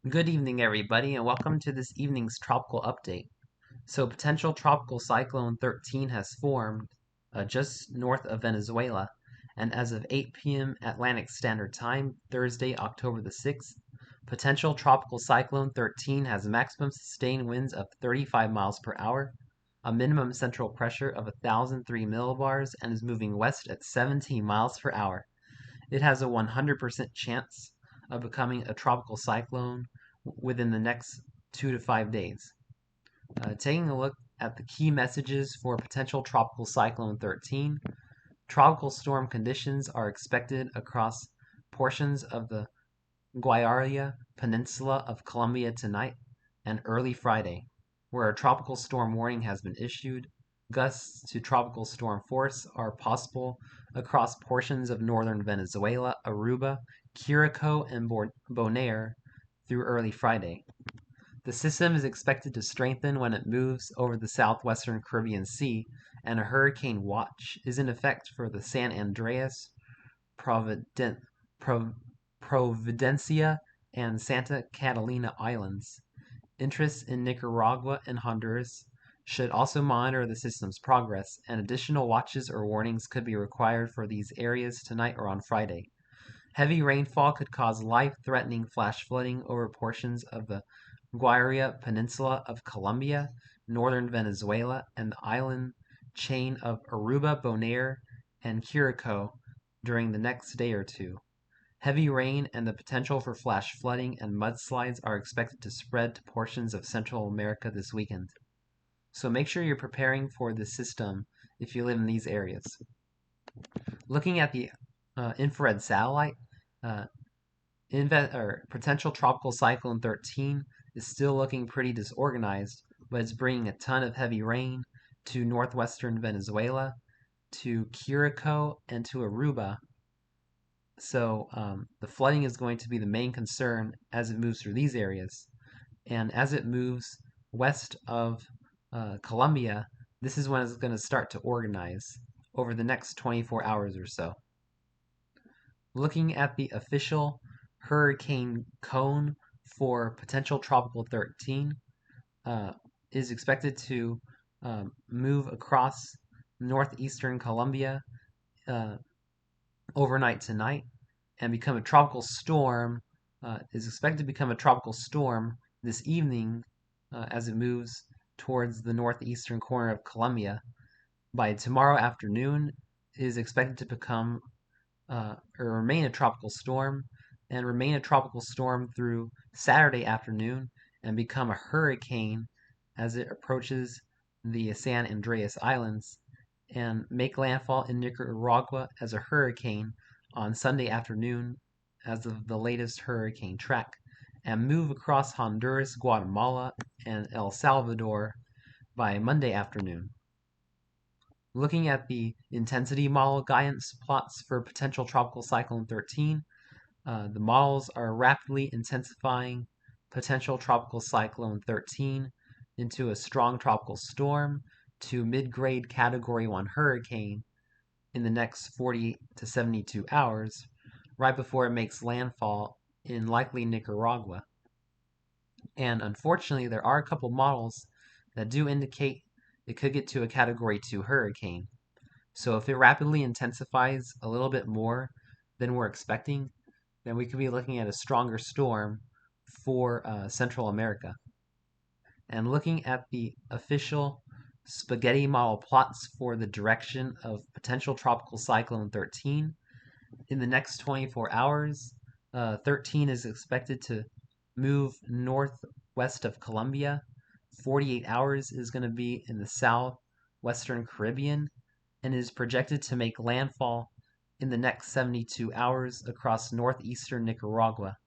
Good evening, everybody, and welcome to this evening's tropical update. Potential Tropical Cyclone 13 has formed just north of Venezuela, and as of 8 p.m. Atlantic Standard Time, Thursday, October the 6th, Potential Tropical Cyclone 13 has maximum sustained winds of 35 miles per hour, a minimum central pressure of 1,003 millibars, and is moving west at 17 miles per hour. It has a 100% chance of becoming a tropical cyclone within the next 2 to 5 days. Taking a look at the key messages for potential tropical cyclone 13, tropical storm conditions are expected across portions of the Guayana Peninsula of Colombia tonight and early Friday, where a tropical storm warning has been issued. Gusts to tropical storm force are possible across portions of northern Venezuela, Aruba, Curacao, and Bonaire through early Friday. The system is expected to strengthen when it moves over the southwestern Caribbean Sea, and a hurricane watch is in effect for the San Andreas, Providencia, and Santa Catalina Islands. Interests in Nicaragua and Honduras should also monitor the system's progress, and additional watches or warnings could be required for these areas tonight or on Friday. Heavy rainfall could cause life-threatening flash flooding over portions of the Guayana Peninsula of Colombia, northern Venezuela, and the island chain of Aruba, Bonaire, and Curacao during the next day or two. Heavy rain and the potential for flash flooding and mudslides are expected to spread to portions of Central America this weekend. So make sure you're preparing for this system if you live in these areas. Looking at the infrared satellite, potential tropical cyclone 13 is still looking pretty disorganized, but it's bringing a ton of heavy rain to northwestern Venezuela, to Curacao, and to Aruba. So the flooding is going to be the main concern as it moves through these areas. And as it moves west of Colombia, this is when it's going to start to organize over the next 24 hours or so. Looking at the official hurricane cone for potential tropical 13 is expected to move across northeastern Colombia overnight tonight and become a tropical storm, is expected to become a tropical storm this evening as it moves towards the northeastern corner of Colombia. By tomorrow afternoon, it is expected to become or remain a tropical storm and remain a tropical storm through Saturday afternoon and become a hurricane as it approaches the San Andreas Islands and make landfall in Nicaragua as a hurricane on Sunday afternoon as of the latest hurricane track, and move across Honduras, Guatemala, and El Salvador by Monday afternoon. Looking at the intensity model guidance plots for potential tropical cyclone 13, the models are rapidly intensifying potential tropical cyclone 13 into a strong tropical storm to mid-grade category 1 hurricane in the next 40 to 72 hours, right before it makes landfall in likely Nicaragua. And unfortunately, there are a couple models that do indicate it could get to a category 2 hurricane. So if it rapidly intensifies a little bit more than we're expecting, then we could be looking at a stronger storm for Central America. And looking at the official spaghetti model plots for the direction of potential tropical cyclone 13, in the next 24 hours, 13 is expected to move northwest of Colombia. 48 hours is going to be in the southwestern Caribbean and is projected to make landfall in the next 72 hours across northeastern Nicaragua.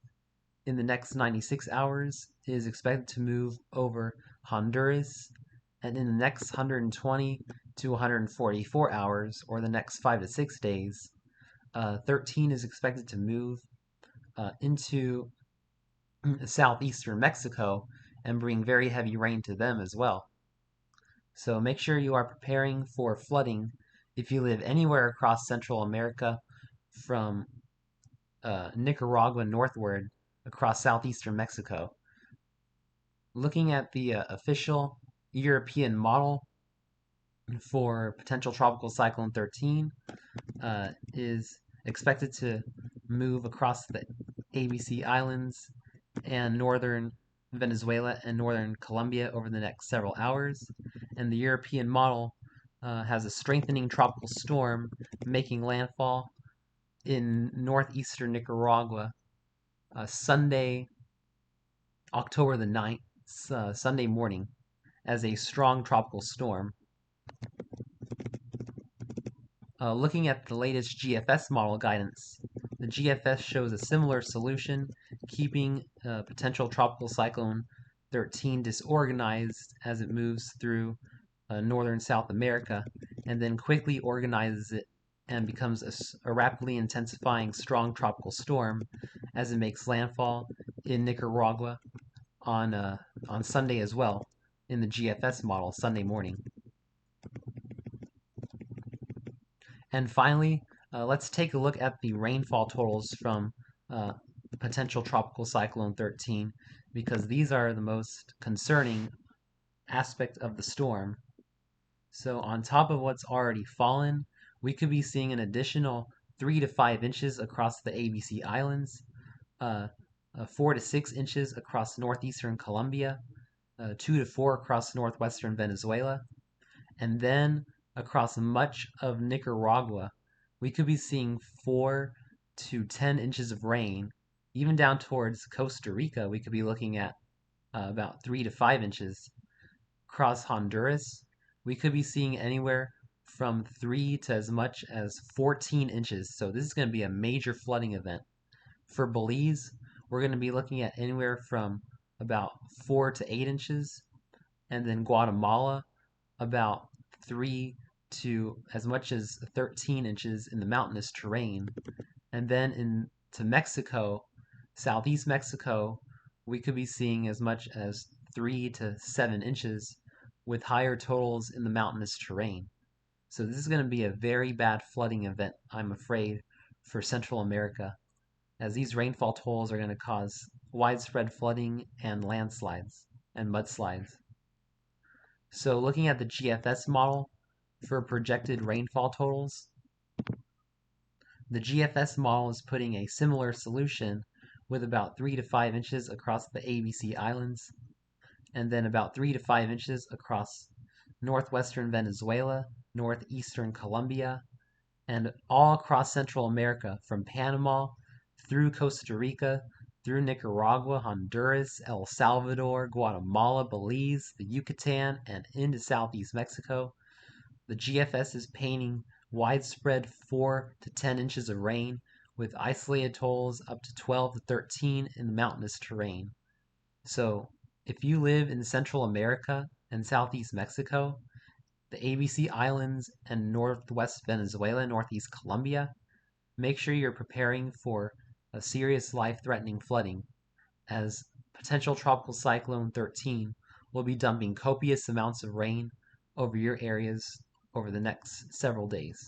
In the next 96 hours, it is expected to move over Honduras, and in the next 120 to 144 hours, or the next 5 to 6 days, 13 is expected to move into southeastern Mexico and bring very heavy rain to them as well. So make sure you are preparing for flooding if you live anywhere across Central America from Nicaragua northward across southeastern Mexico. Looking at the official European model for potential tropical cyclone 13, is expected to move across the ABC Islands and northern Venezuela and northern Colombia over the next several hours. And the European model has a strengthening tropical storm making landfall in northeastern Nicaragua Sunday, October the 9th, Sunday morning, as a strong tropical storm. Looking at the latest GFS model guidance, the GFS shows a similar solution, keeping potential tropical cyclone 13 disorganized as it moves through northern South America, and then quickly organizes it and becomes a rapidly intensifying strong tropical storm as it makes landfall in Nicaragua on Sunday as well, in the GFS model Sunday morning. And finally, let's take a look at the rainfall totals from potential tropical cyclone 13, because these are the most concerning aspect of the storm. So on top of what's already fallen, we could be seeing an additional 3 to 5 inches across the ABC Islands, 4 to 6 inches across northeastern Colombia, 2 to 4 across northwestern Venezuela, and then across much of Nicaragua, we could be seeing 4 to 10 inches of rain. Even down towards Costa Rica, we could be looking at about 3 to 5 inches. Across Honduras, we could be seeing anywhere from 3 to as much as 14 inches. So this is going to be a major flooding event. For Belize, we're going to be looking at anywhere from about 4 to 8 inches. And then Guatemala, about 3 to as much as 13 inches in the mountainous terrain. And then into Mexico, southeast Mexico, we could be seeing as much as 3 to 7 inches with higher totals in the mountainous terrain. So this is going to be a very bad flooding event, I'm afraid, for Central America, as these rainfall totals are going to cause widespread flooding and landslides and mudslides. So looking at the GFS model for projected rainfall totals, the GFS model is putting a similar solution with about 3 to 5 inches across the ABC Islands, and then about 3 to 5 inches across northwestern Venezuela, northeastern Colombia, and all across Central America from Panama through Costa Rica, through Nicaragua, Honduras, El Salvador, Guatemala, Belize, the Yucatan, and into southeast Mexico. The GFS is painting widespread 4 to 10 inches of rain with isolated totals up to 12 to 13 in the mountainous terrain. So if you live in Central America and southeast Mexico, the ABC Islands, and northwest Venezuela, northeast Colombia, make sure you're preparing for a serious life-threatening flooding, as potential tropical cyclone 13 will be dumping copious amounts of rain over your areas over the next several days.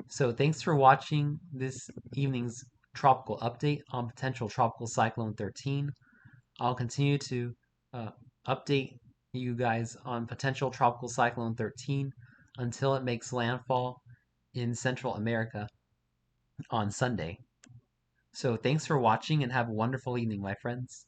So thanks for watching this evening's tropical update on potential tropical cyclone 13. I'll continue to update you guys on potential tropical cyclone 13 until it makes landfall in Central America on Sunday. So thanks for watching and have a wonderful evening, my friends.